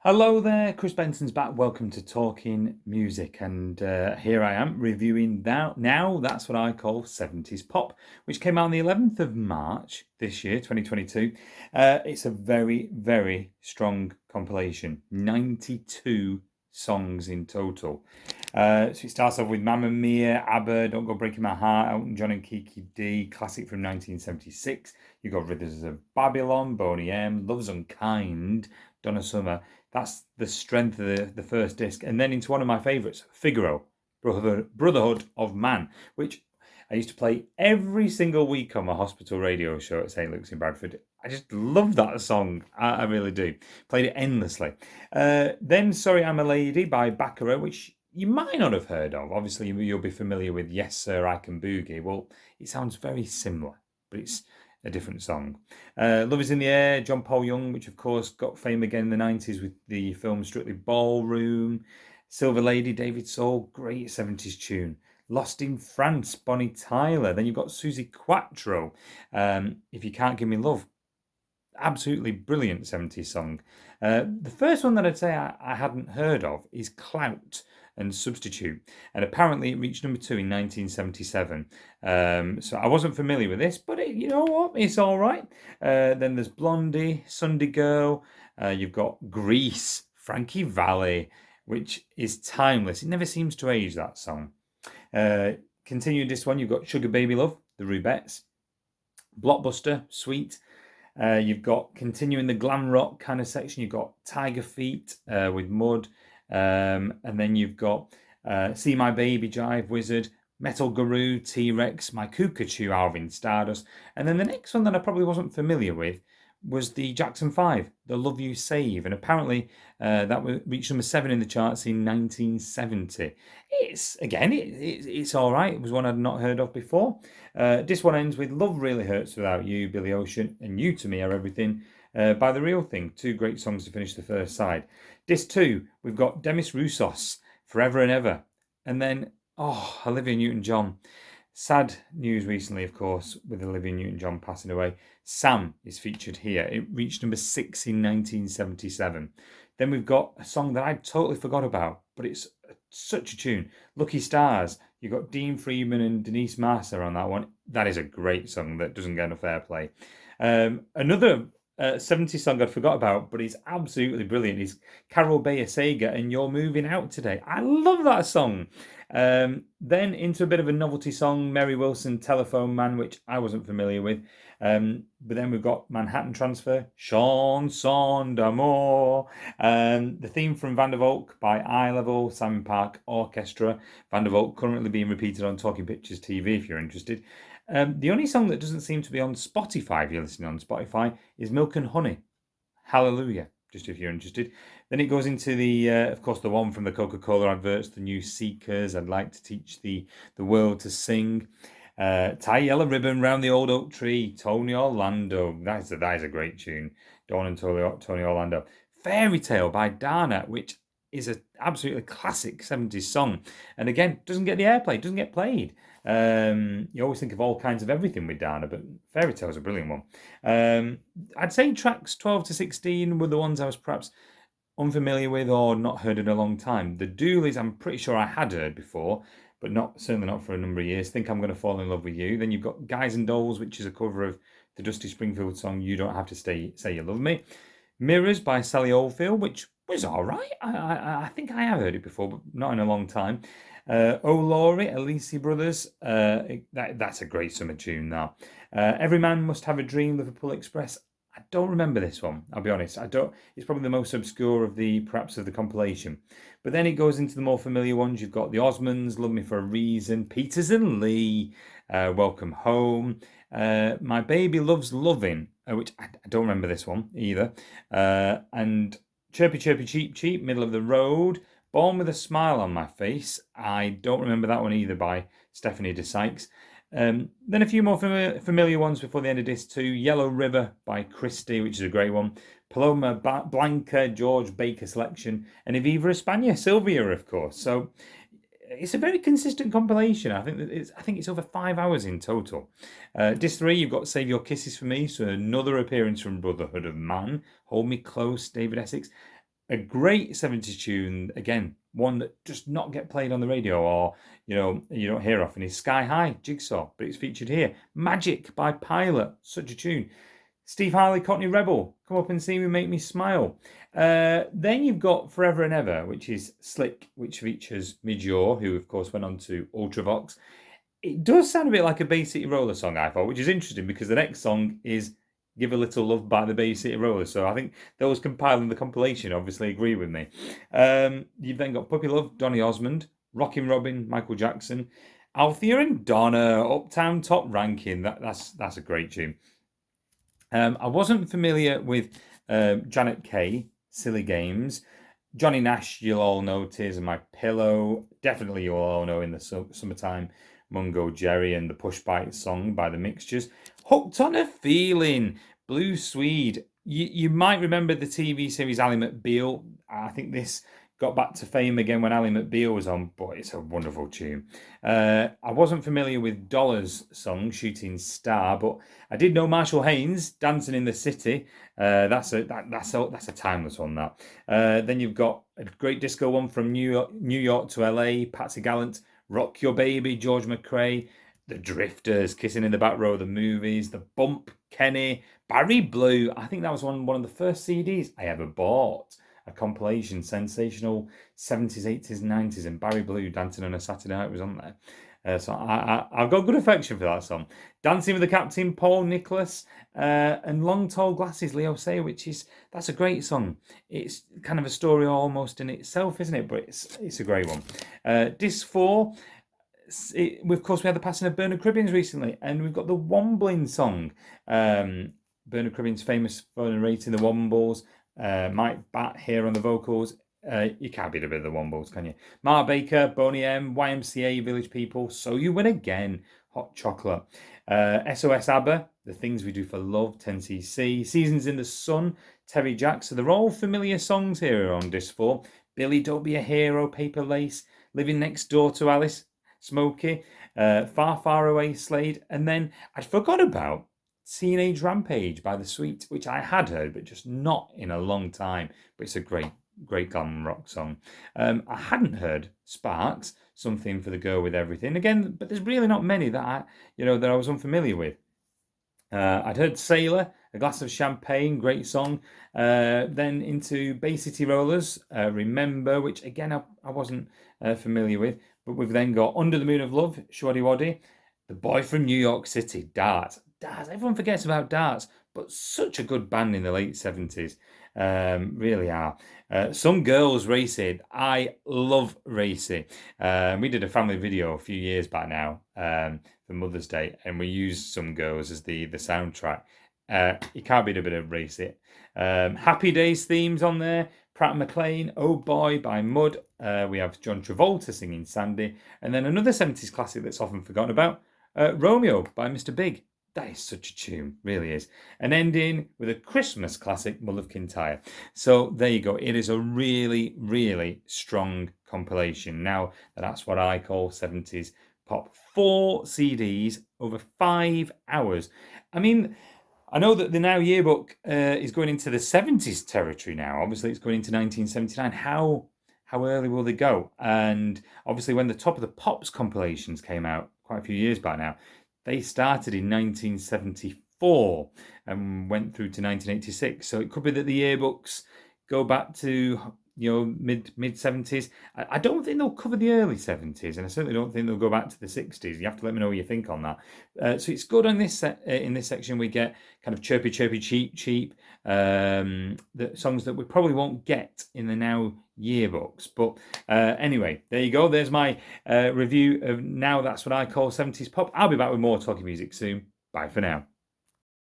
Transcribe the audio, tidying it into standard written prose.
Hello there, Chris Benson's back. Welcome to Talking Music, and here I am reviewing now. That's what I call 70s pop, which came out on the 11th of March this year, 2022. It's a very, very strong compilation, 92 songs in total. So it starts off with Mamma Mia, ABBA, Don't Go Breaking My Heart, Elton John and Kiki D, classic from 1976. You've got Rivers of Babylon, Boney M, Love's Unkind, Donna Summer. That's the strength of the first disc. And then into one of my favourites, Figaro, Brotherhood of Man, which I used to play every single week on my hospital radio show at St. Luke's in Bradford. I just love that song. I really do. Played it endlessly. Then Sorry I'm a Lady by Baccarat, which you might not have heard of. Obviously, you'll be familiar with Yes Sir, I Can Boogie. Well, it sounds very similar, but it's a different song. Love is in the Air, John Paul Young, which of course got fame again in the 90s with the film Strictly Ballroom. Silver Lady, David Soul, great 70s tune. Lost in France, Bonnie Tyler. Then you've got Susie Quattro, If You Can't Give Me Love. Absolutely brilliant 70s song. The first one that I'd say I hadn't heard of is Clout and Substitute, and apparently it reached number 2 in 1977. So I wasn't familiar with this, but you know what, it's all right. Then there's Blondie, Sunday Girl. You've got Grease, Frankie Valli, which is timeless. It never seems to age, that song. Continuing this one, you've got Sugar Baby Love, the Rubettes, Blockbuster, Sweet. You've got, continuing the glam rock kind of section, you've got Tiger Feet with Mud. And then you've got See My Baby, Jive Wizard, Metal Guru, T-Rex, My Cuckoo, Alvin Stardust. And then the next one that I probably wasn't familiar with was the Jackson 5, The Love You Save. And apparently that reached number 7 in the charts in 1970. It's all right. It was one I'd not heard of before. This one ends with Love Really Hurts Without You, Billy Ocean, and You To Me Are Everything by The Real Thing. Two great songs to finish the first side. Disc 2, we've got Demis Roussos, Forever and Ever. And then, Olivia Newton-John. Sad news recently, of course, with Olivia Newton-John passing away. Sam is featured here. It reached number 6 in 1977. Then we've got a song that I totally forgot about, but it's such a tune. Lucky Stars. You've got Dean Freeman and Denise Marcer on that one. That is a great song that doesn't get enough airplay. Another 70 song I'd forgot about, but it's absolutely brilliant, is Carol Bayer Sager and You're Moving Out Today. I love that song. Then into a bit of a novelty song, Mary Wilson, Telephone Man, which I wasn't familiar with. But then we've got Manhattan Transfer, Chanson d'amour. The theme from Van der Valk by Eye Level, Simon Park Orchestra. Van der Valk currently being repeated on Talking Pictures TV if you're interested. The only song that doesn't seem to be on Spotify, if you're listening on Spotify, is Milk and Honey. Hallelujah, just if you're interested. Then it goes into the, of course, the one from the Coca-Cola adverts, The New Seekers, I'd Like to Teach the World to Sing. Tie Yellow Ribbon Round the Old Oak Tree, Tony Orlando. That is a great tune. Dawn and Tony Orlando. Fairy Tale by Dana, which is an absolutely classic 70s song. And again, doesn't get the airplay, doesn't get played. You always think of All Kinds of Everything with Dana, but Fairy Tale is a brilliant one. I'd say tracks 12 to 16 were the ones I was perhaps unfamiliar with or not heard in a long time. The Dooleys, I'm pretty sure I had heard before, but certainly not for a number of years. Think I'm Going to Fall in Love with You. Then you've got Guys and Dolls, which is a cover of the Dusty Springfield song You Don't Have to Say You Love Me. Mirrors by Sally Oldfield, which was all right. I think I have heard it before, but not in a long time. Oh Laurie, Alisi Brothers. That's a great summer tune now. Every Man Must Have a Dream, Liverpool Express. I don't remember this one, I'll be honest. It's probably the most obscure of the compilation. But then it goes into the more familiar ones. You've got the Osmonds, Love Me for a Reason, Peters and Lee, Welcome Home, My Baby Loves Loving, which I don't remember this one either. And Chirpy Chirpy Cheep Cheep, Middle of the Road, Born with a Smile on My Face. I don't remember that one either, by Stephanie de Sykes. Then a few more familiar ones before the end of this too. Yellow River by Christie, which is a great one. Paloma Blanca, George Baker selection. And Eviva España, Sylvia, of course. So it's a very consistent compilation. I think it's over 5 hours in total. Disc 3, you've got Save Your Kisses for Me. So another appearance from Brotherhood of Man. Hold Me Close, David Essex. a great 70s tune, again, one that just not get played on the radio or, you don't hear often, is Sky High, Jigsaw, but it's featured here. Magic by Pilot, such a tune. Steve Harley, Cockney Rebel, Come Up and See Me, Make Me Smile. Then you've got Forever and Ever, which is Slick, which features Midge-Ure, who of course went on to Ultravox. It does sound a bit like a Bay City Roller song, I thought, which is interesting because the next song is Give a Little Love by the Bay City Rollers. So I think those compiling the compilation obviously agree with me. You've then got Puppy Love, Donny Osmond, Rockin' Robin, Michael Jackson, Althea and Donna, Uptown Top Ranking. That's a great tune. I wasn't familiar with Janet Kay, Silly Games. Johnny Nash, you'll all know, Tears in My Pillow. Definitely you'll all know In the Summertime, Mungo Jerry and the Push Bite song by the Mixtures. Hooked on a Feeling, Blue Swede. You might remember the TV series Ally McBeal. I think this got back to fame again when Ally McBeal was on, but it's a wonderful tune. I wasn't familiar with Dollar's song, Shooting Star, but I did know Marshall Haynes, Dancing in the City. That's a timeless one, that. Then you've got a great disco one from New York to LA, Patsy Gallant, Rock Your Baby, George McRae, The Drifters, Kissing in the Back Row of the Movies, The Bump, Kenny, Barry Blue. I think that was one of the first CDs I ever bought. A compilation, sensational 70s, 80s, 90s, and Barry Blue, Dancing on a Saturday Night was on there. So I've got good affection for that song. Dancing with the Captain, Paul Nicholas, and Long Tall Glasses, Leo Sayer, that's a great song. It's kind of a story almost in itself, isn't it? But it's a great one. Disc 4, of course, we had the passing of Bernard Cribbins recently, and we've got the Wombling song. Bernard Cribbins, famous for narrating the Wombles. Mike Batt here on the vocals. You can't beat a bit of the Wombles, can you? Mark Baker, Boney M, YMCA, Village People, So You Win Again, Hot Chocolate. SOS ABBA, The Things We Do for Love, 10cc. Seasons in the Sun, Terry Jacks. So they're all familiar songs here on Disc 4. Billy, Don't Be a Hero, Paper Lace, Living Next Door to Alice, Smokey, Far, Far Away, Slade. And then I'd forgot about Teenage Rampage by The Sweet, which I had heard, but just not in a long time. But it's a great glam rock song. I hadn't heard Sparks, Something for the Girl with Everything. Again, but there's really not many that I was unfamiliar with. I'd heard Sailor, A Glass of Champagne, great song. Then into Bay City Rollers, Remember, which again I wasn't familiar with. But we've then got Under the Moon of Love, Shwaddy Waddy, The Boy from New York City, Darts. Everyone forgets about Darts, but such a good band in the late 70s. Really are. Some Girls, Racy. I love Racy. We did a family video a few years back now for Mother's Day, and we used Some Girls as the soundtrack. You can't beat a bit of Racy. Happy Days themes on there. Pratt and McLean, Oh Boy by Mud. We have John Travolta singing Sandy. And then another 70s classic that's often forgotten about, Romeo by Mr. Big. That is such a tune, really is. And ending with a Christmas classic, Mull of Kintyre. So there you go. It is a really, really strong compilation. Now, that's what I call 70s pop. 4 CDs over 5 hours. I mean, I know that the Now Yearbook is going into the 70s territory now. Obviously, it's going into 1979. How early will they go? And obviously, when the Top of the Pops compilations came out quite a few years back now, they started in 1974 and went through to 1986. So it could be that the yearbooks go back to mid 70s. I don't think they'll cover the early 70s, and I certainly don't think they'll go back to the 60s. You have to let me know what you think on that. So it's good on this in this section. We get kind of chirpy, cheap, the songs that we probably won't get in the Now yearbooks. But anyway, there you go. There's my review of Now That's What I Call 70s Pop. I'll be back with more talking music soon. Bye for now.